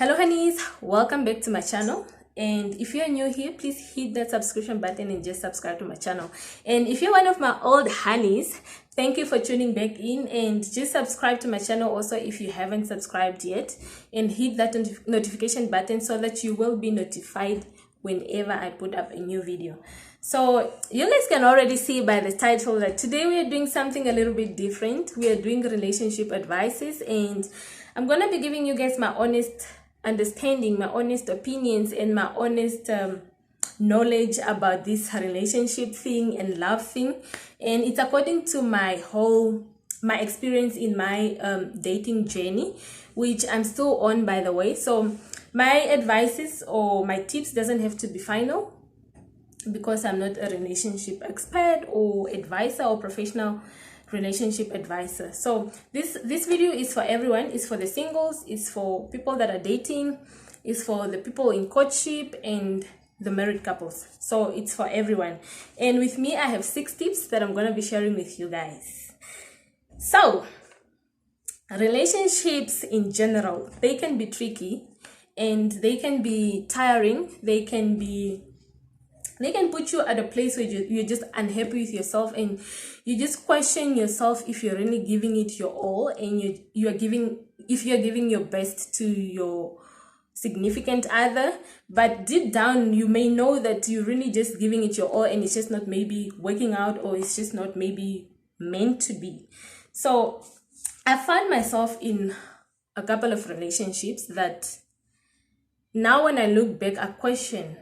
Hello honeys, welcome back to my channel. And if you're new here, please hit that subscription button and just subscribe to my channel. And if you're one of my old honeys, thank you for tuning back in, and just subscribe to my channel also if you haven't subscribed yet, and hit that notification button so that you will be notified whenever I put up a new video. So you guys can already see by the title that today we are doing something a little bit different. We are doing relationship advices, and I'm gonna be giving you guys my honest understanding, my honest opinions, and my honest knowledge about this relationship thing and love thing. And it's according to my experience in my dating journey, which I'm still on, by the way. So my advices or my tips doesn't have to be final, because I'm not a relationship expert or advisor or professional relationship advisor. So this video is for everyone. It's for the singles, it's for people that are dating, it's for the people in courtship, and the married couples. So it's for everyone. And with me, I have 6 tips that I'm going to be sharing with you guys. So relationships in general, they can be tricky, and they can be tiring. They can put you at a place where you're just unhappy with yourself, and you just question yourself if you're really giving it your all, and if you're giving your best to your significant other. But deep down, you may know that you're really just giving it your all, and it's just not maybe working out, or it's just not maybe meant to be. So I found myself in a couple of relationships that now when I look back, I question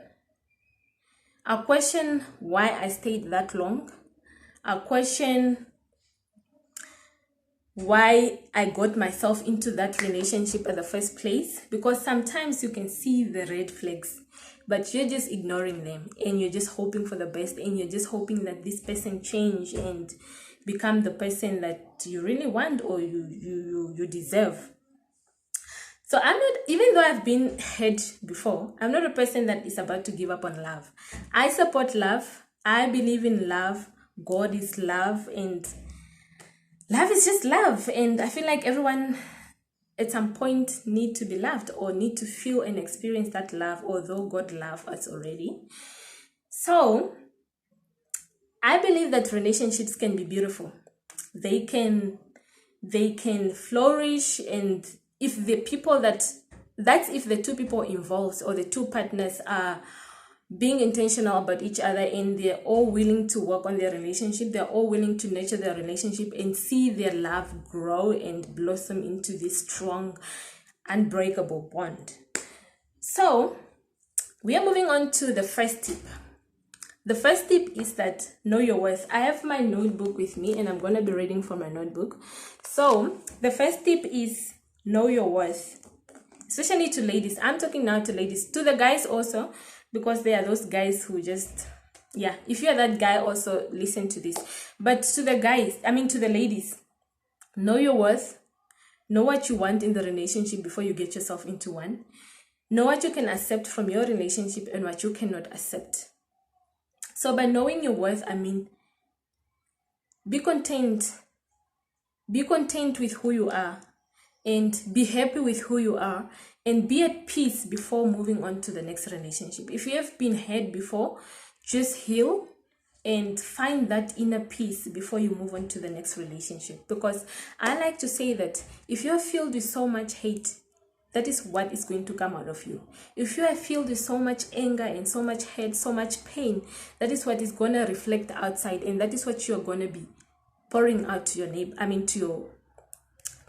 why I stayed that long. I question why I got myself into that relationship in the first place, because sometimes you can see the red flags, but you're just ignoring them, and you're just hoping for the best, and you're just hoping that this person change and become the person that you really want or you deserve. So I'm not, even though I've been hurt before, I'm not a person that is about to give up on love. I support love. I believe in love. God is love, and love is just love. And I feel like everyone at some point need to be loved, or need to feel and experience that love, although God loves us already. So I believe that relationships can be beautiful. They can flourish, and if the people that's if the two people involved, or the two partners, are being intentional about each other, and they're all willing to work on their relationship, they're all willing to nurture their relationship and see their love grow and blossom into this strong, unbreakable bond. So we are moving on to the first tip. The first tip is that know your worth. I have my notebook with me, and I'm going to be reading from my notebook. So the first tip is know your worth, especially to ladies. I'm talking now to ladies, to the guys also, because there are those guys who just, yeah, if you're that guy, also listen to this. But to the guys, to the ladies, know your worth, know what you want in the relationship before you get yourself into one. Know what you can accept from your relationship and what you cannot accept. So by knowing your worth, be content with who you are, and be happy with who you are, and be at peace before moving on to the next relationship. If you have been hurt before, just heal and find that inner peace before you move on to the next relationship. Because I like to say that if you're filled with so much hate, that is what is going to come out of you. If you are filled with so much anger and so much hate, so much pain, that is what is going to reflect outside, and that is what you're going to be pouring out to your neighbor,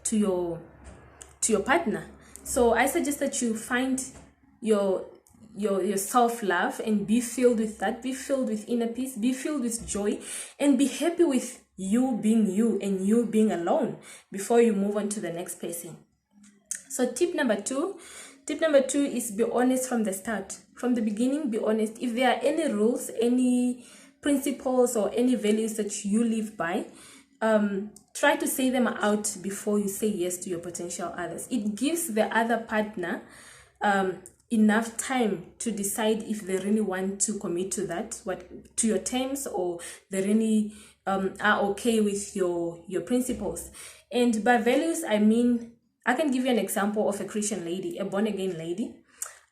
to your partner. So I suggest that you find your self-love and be filled with that. Be filled with inner peace, be filled with joy, and be happy with you being you and you being alone before you move on to the next person. So tip number two is be honest from the start. From the beginning, be honest. If there are any rules, any principles, or any values that you live by, try to say them out before you say yes to your potential others. It gives the other partner enough time to decide if they really want to commit to that, to your terms, or they really are okay with your principles. And by values, I mean I can give you an example of a Christian lady, a born-again lady.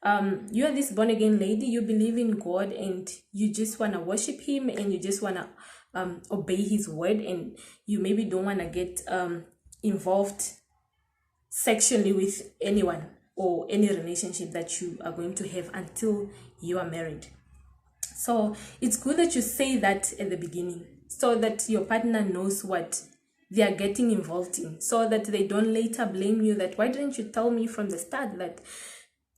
You are this born-again lady, you believe in God, and you just want to worship him, and you just want to obey his word, and you maybe don't want to get involved sexually with anyone or any relationship that you are going to have until you are married. So it's good that you say that at the beginning, so that your partner knows what they are getting involved in, so that they don't later blame you that, why didn't you tell me from the start that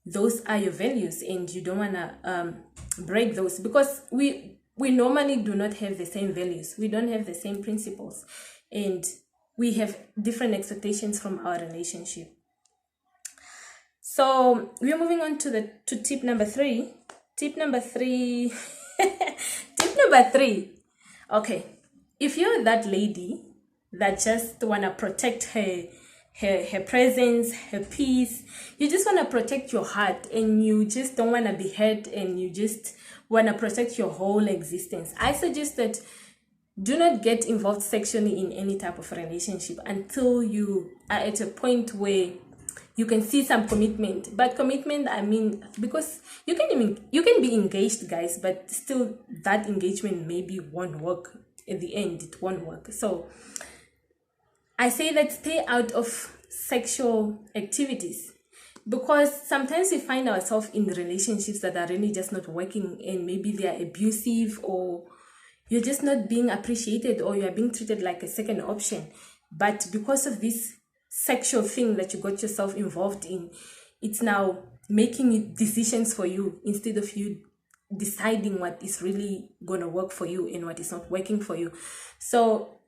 those are your values and you don't want to break those? Because we normally do not have the same values, we don't have the same principles, and we have different expectations from our relationship. So we're moving on to tip number 3. Tip number 3. Tip number 3. Okay, if you're that lady that just want to protect her presence, her peace, you just want to protect your heart, and you just don't want to be hurt, and you just want to protect your whole existence, I suggest that do not get involved sexually in any type of relationship until you are at a point where you can see some commitment. But commitment, I mean, because you can be engaged, guys, but still that engagement maybe won't work. At the end, it won't work. So I say that stay out of sexual activities, because sometimes we find ourselves in relationships that are really just not working, and maybe they are abusive, or you're just not being appreciated, or you're being treated like a second option. But because of this sexual thing that you got yourself involved in, it's now making decisions for you instead of you deciding what is really going to work for you and what is not working for you. So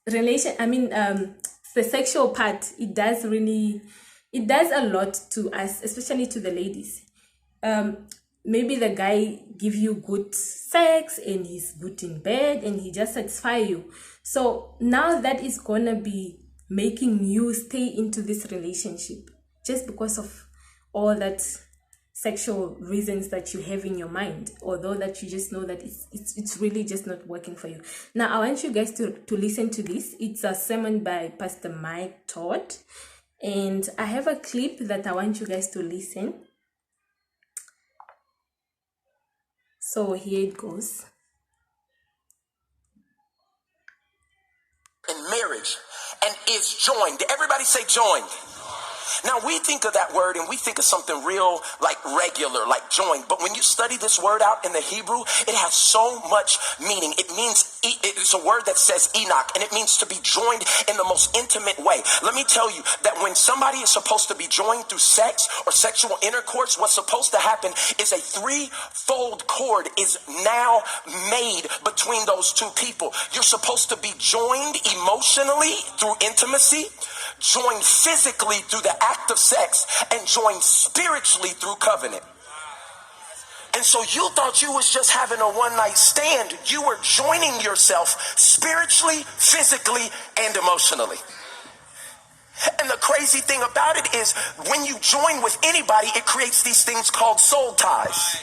the sexual part, it does a lot to us, especially to the ladies. Maybe the guy give you good sex and he's good in bed and he just satisfy you. So now that is gonna be making you stay into this relationship just because of all that sexual reasons that you have in your mind, although that you just know that it's really just not working for you. Now I want you guys to listen to this. It's a sermon by Pastor Mike Todd, and I have a clip that I want you guys to listen. So here it goes. In marriage and is joined. Everybody say joined. Now we think of that word and we think of something real like regular, like joined. But when you study this word out in the Hebrew, it has so much meaning. It means, it's a word that says Enoch, and it means to be joined in the most intimate way. Let me tell you that when somebody is supposed to be joined through sex or sexual intercourse, what's supposed to happen is a threefold cord is now made between those two people. You're supposed to be joined emotionally through intimacy, joined physically through the act of sex, and joined spiritually through covenant. And so you thought you was just having a one-night stand. You were joining yourself spiritually, physically, and emotionally. And the crazy thing about it is when you join with anybody, it creates these things called soul ties.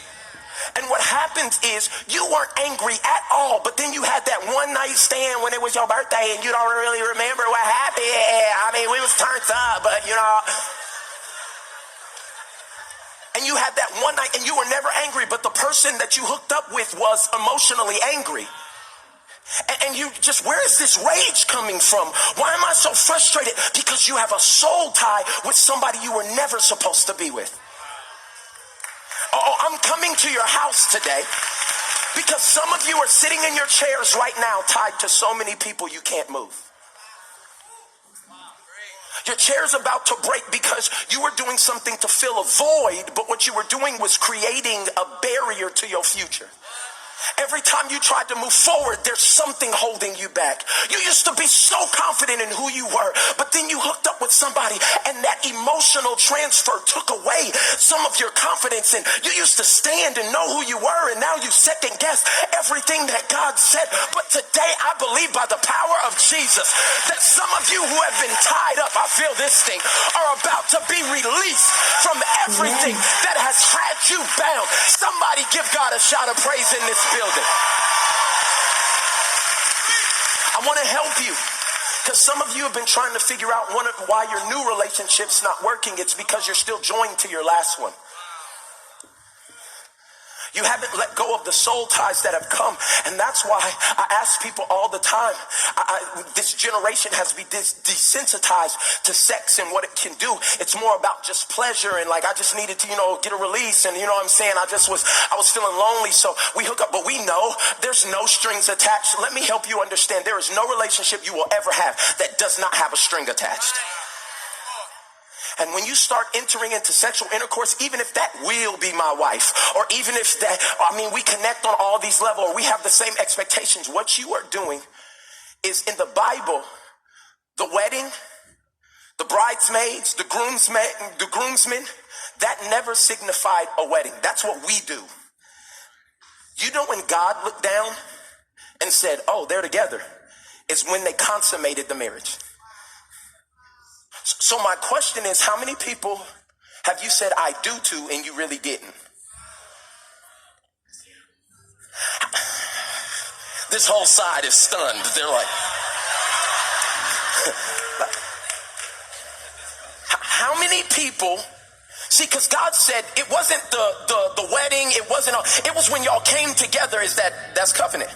And what happens is you weren't angry at all, but then you had that one night stand when it was your birthday and you don't really remember what happened. I mean, we was turned up, but you know. And you had that one night and you were never angry, but the person that you hooked up with was emotionally angry. And you just, where is this rage coming from? Why am I so frustrated? Because you have a soul tie with somebody you were never supposed to be with. Oh, I'm coming to your house today because some of you are sitting in your chairs right now tied to so many people you can't move. Your chair's about to break because you were doing something to fill a void, but what you were doing was creating a barrier to your future. Every time you tried to move forward, there's something holding you back. You used to be so confident in who you were, but then you hooked up with somebody and that emotional transfer took away some of your confidence, and you used to stand and know who you were, and now you second guess everything that God said. But today I believe by the power of Jesus that some of you who have been tied up, I feel this thing, are about to be released from everything that has had you bound. Somebody give God a shout of praise in this building. I want to help you Because some of you have been trying to figure out why your new relationship's not working. It's because you're still joined to your last one. You haven't let go of the soul ties that have come. And that's why I ask people all the time, this generation has been desensitized to sex and what it can do. It's more about just pleasure and like, I just needed to, get a release. And you know what I'm saying? I was feeling lonely. So we hook up, but we know there's no strings attached. Let me help you understand. There is no relationship you will ever have that does not have a string attached. And when you start entering into sexual intercourse, even if that will be my wife, or even if we connect on all these levels, or we have the same expectations, what you are doing is, in the Bible, the wedding, the bridesmaids, the groomsmen, that never signified a wedding. That's what we do. You know when God looked down and said, oh, they're together, is when they consummated the marriage. So my question is, how many people have you said I do to and you really didn't? This whole side is stunned. They're like, how many people? See, because God said it wasn't the wedding. It was when y'all came together. That's covenant.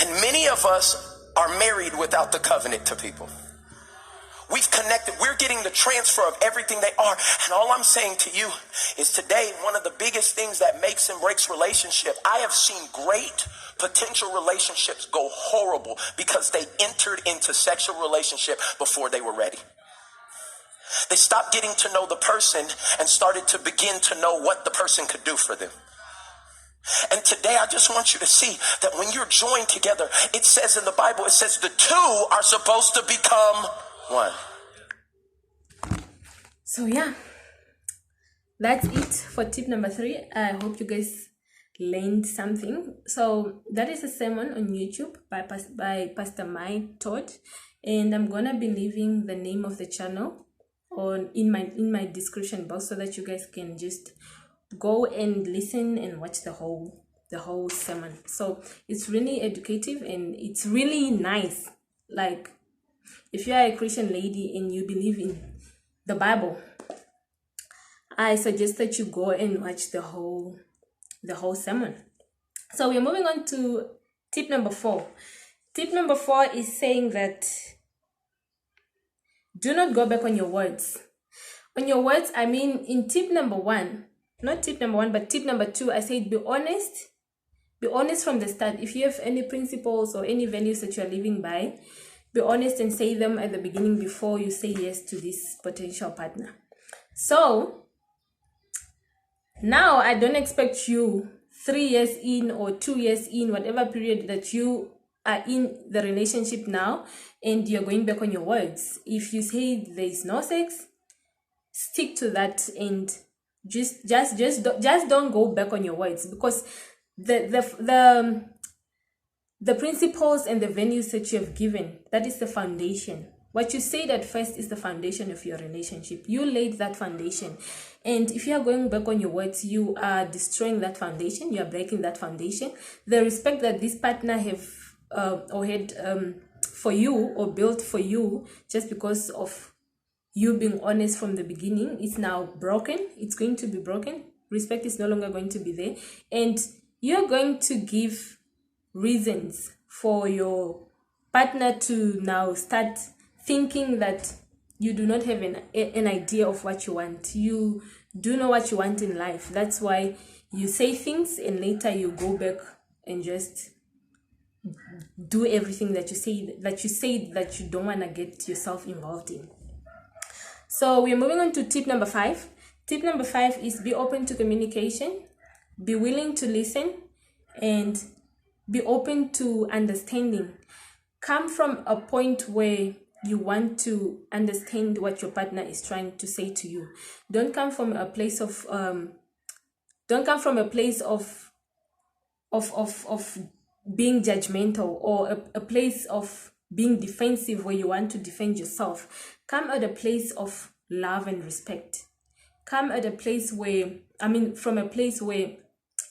And many of us are married without the covenant to people. We've connected. We're getting the transfer of everything they are. And all I'm saying to you is today, one of the biggest things that makes and breaks relationship, I have seen great potential relationships go horrible because they entered into sexual relationship before they were ready. They stopped getting to know the person and started to begin to know what the person could do for them. And today I just want you to see that when you're joined together, it says in the Bible, it says the two are supposed to become one. So yeah, that's it for tip number 3. I hope you guys learned something. So that is a sermon on YouTube by Pastor Mike Todd, and I'm gonna be leaving the name of the channel in my description box so that you guys can just go and listen and watch the whole sermon. So it's really educative and it's really nice. Like, if you are a Christian lady and you believe in the Bible, I suggest that you go and watch the whole sermon. So we're moving on to tip number 4. Tip number 4 is saying that do not go back on your words. On your words, I mean in tip number 1, not tip number 1, but tip number 2, I said be honest. Be honest from the start. If you have any principles or any values that you are living by, be honest and say them at the beginning before you say yes to this potential partner. So now I don't expect you 3 years in or 2 years in, whatever period that you are in the relationship now, and you're going back on your words. If you say there is no sex, stick to that and just don't go back on your words, because the principles and the values that you have given, that is the foundation. What you said at first is the foundation of your relationship. You laid that foundation. And if you are going back on your words, you are destroying that foundation. You are breaking that foundation. The respect that this partner have or had for you or built for you just because of you being honest from the beginning is now broken. It's going to be broken. Respect is no longer going to be there. And you're going to give reasons for your partner to now start thinking that you do not have an idea of what you want. You do know what you want in life. That's why you say things and later you go back and just do everything that you say that you don't want to get yourself involved in. So we're moving on to tip number 5. Tip number 5 is be open to communication, be willing to listen, and be open to understanding. Come from a point where you want to understand what your partner is trying to say to you. Don't come from a place of being judgmental or a place of being defensive where you want to defend yourself. Come at a place of love and respect. Come at a place from a place where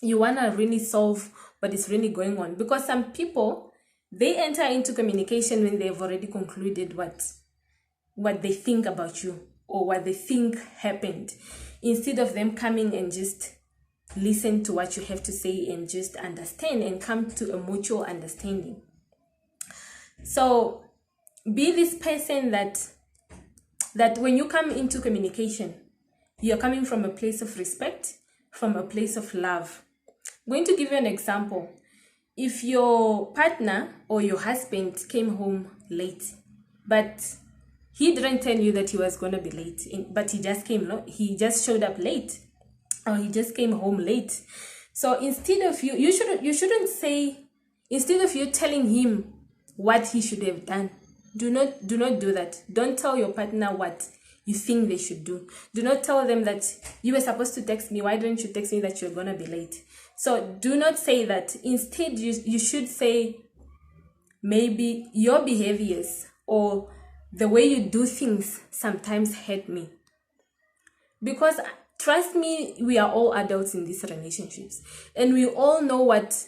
you want to really solve what is really going on. Because some people, they enter into communication when they've already concluded what they think about you or what they think happened, instead of them coming and just listen to what you have to say and just understand and come to a mutual understanding. So be this person that when you come into communication, you're coming from a place of respect, from a place of love. I'm going to give you an example. If your partner or your husband came home late, but he didn't tell you that he was going to be late, but he just showed up late, or he just came home late. So instead of you shouldn't say, instead of you telling him what he should have done, do not do that. Don't tell your partner what you think they should do. Do not tell them that you were supposed to text me. Why didn't you text me that you're going to be late? So do not say that. Instead, you should say, maybe your behaviors or the way you do things sometimes hurt me. Because trust me, we are all adults in these relationships, and we all know what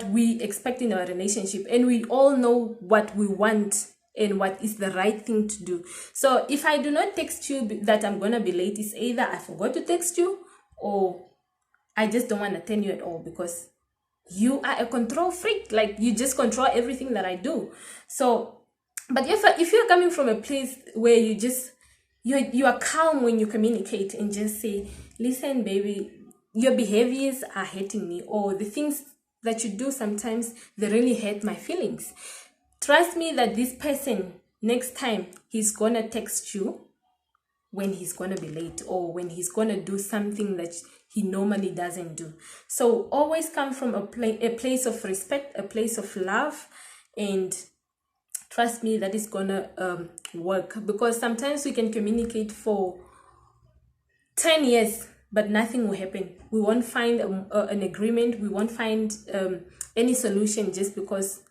we expect in our relationship, and we all know what we want and what is the right thing to do. So if I do not text you that I'm gonna be late, it's either I forgot to text you or I just don't want to tell you at all, because you are a control freak. Like, you just control everything that I do. So, but if you're coming from a place where you are calm when you communicate and just say, listen, baby, your behaviors are hurting me, or the things that you do sometimes, they really hurt my feelings. Trust me that this person, next time, he's gonna text you when he's gonna be late, or when he's gonna do something that he normally doesn't do. So always come from a place of respect, a place of love, and trust me, that is gonna work. Because sometimes we can communicate for 10 years, but nothing will happen. We won't find an agreement. We won't find any solution, just because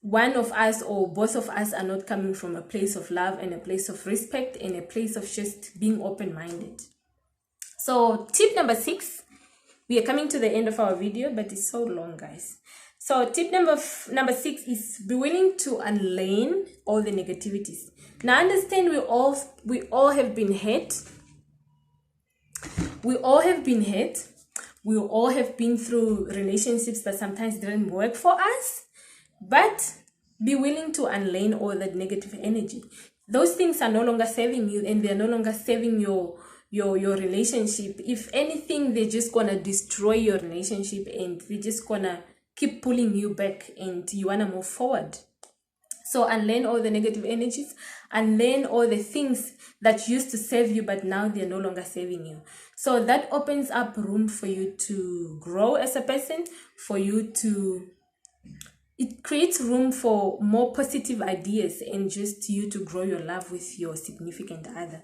one of us or both of us are not coming from a place of love and a place of respect and a place of just being open-minded. So tip number 6, we are coming to the end of our video, but it's so long, guys. So tip number 6 is be willing to unlearn all the negativities. Now understand, we all have been hurt. We all have been hurt. We all have been through relationships that sometimes didn't work for us. But be willing to unlearn all that negative energy. Those things are no longer serving you, and they're no longer serving your relationship. If anything, they're just gonna destroy your relationship, and they're just gonna keep pulling you back, and you wanna move forward. So unlearn all the negative energies, unlearn all the things that used to serve you, but now they're no longer serving you. So that opens up room for you to grow as a person, it creates room for more positive ideas, and just you to grow your love with your significant other.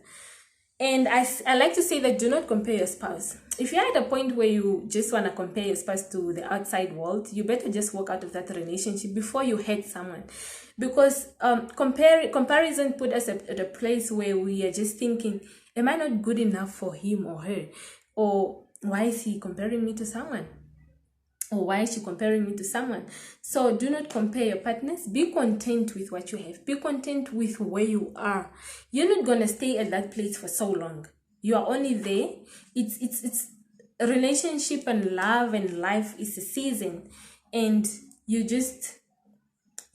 And I like to say that do not compare your spouse. If you're at a point where you just want to compare your spouse to the outside world, you better just walk out of that relationship before you hurt someone. Because comparison put us at a place where we are just thinking, am I not good enough for him or her? Or why is he comparing me to someone? Or why is she comparing me to someone? So do not compare your partners. Be content with what you have. Be content with where you are. You're not going to stay at that place for so long. You are only there. It's a relationship, and love and life is a season. And you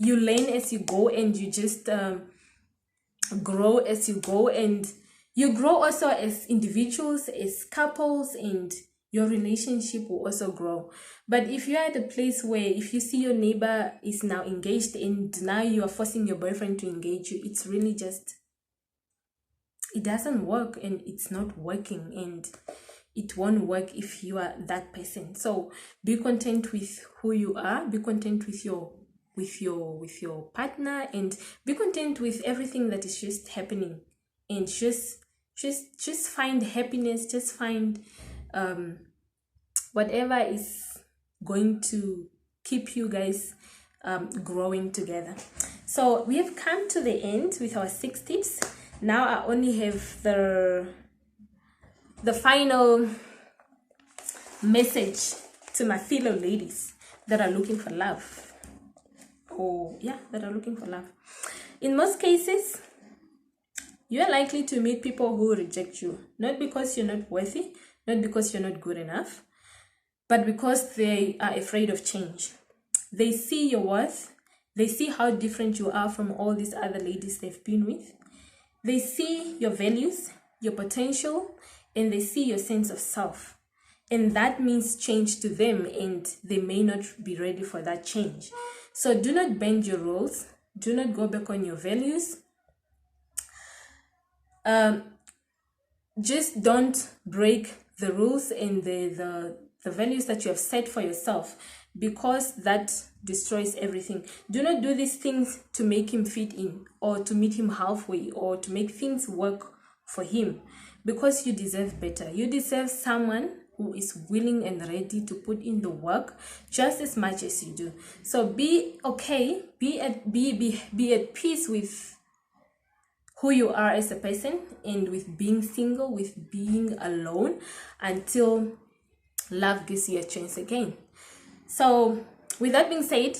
learn as you go, and you just grow as you go. And you grow also as individuals, as couples, and your relationship will also grow. But if you're at a place where if you see your neighbor is now engaged and now you are forcing your boyfriend to engage you, it's really just, it doesn't work, and it's not working, and it won't work if you are that person. So be content with who you are, be content with your partner, and be content with everything that is just happening, and just find happiness, just find whatever is going to keep you guys growing together. So we have come to the end with our 6 tips. Now I only have the final message to my fellow ladies that are looking for love. or that are looking for love. In most cases, you are likely to meet people who reject you, not because you're not worthy, not because you're not good enough, but because they are afraid of change. They see your worth. They see how different you are from all these other ladies they've been with. They see your values, your potential, and they see your sense of self. And that means change to them, and they may not be ready for that change. So do not bend your rules. Do not go back on your values. Just don't break the rules and the values that you have set for yourself, because that destroys everything. Do not do these things to make him fit in, or to meet him halfway, or to make things work for him, because you deserve better. You deserve someone who is willing and ready to put in the work just as much as you do. So be okay, be at peace with who you are as a person, and with being single, with being alone, until love gives you a chance again. So with that being said,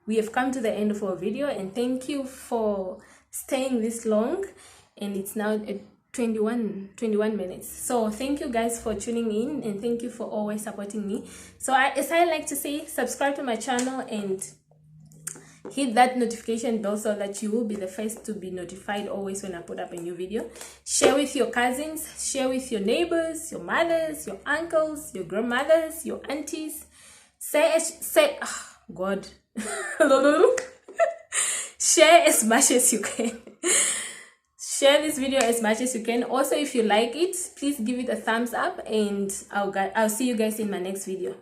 we have come to the end of our video, and thank you for staying this long. And it's now at 21 minutes. So thank you guys for tuning in, and thank you for always supporting me. So as I like to say, subscribe to my channel and hit that notification bell so that you will be the first to be notified always when I put up a new video. Share with your cousins, share with your neighbors, your mothers, your uncles, your grandmothers, your aunties. God. Share as much as you can. Share this video as much as you can. Also, if you like it, please give it a thumbs up, and I'll see you guys in my next video.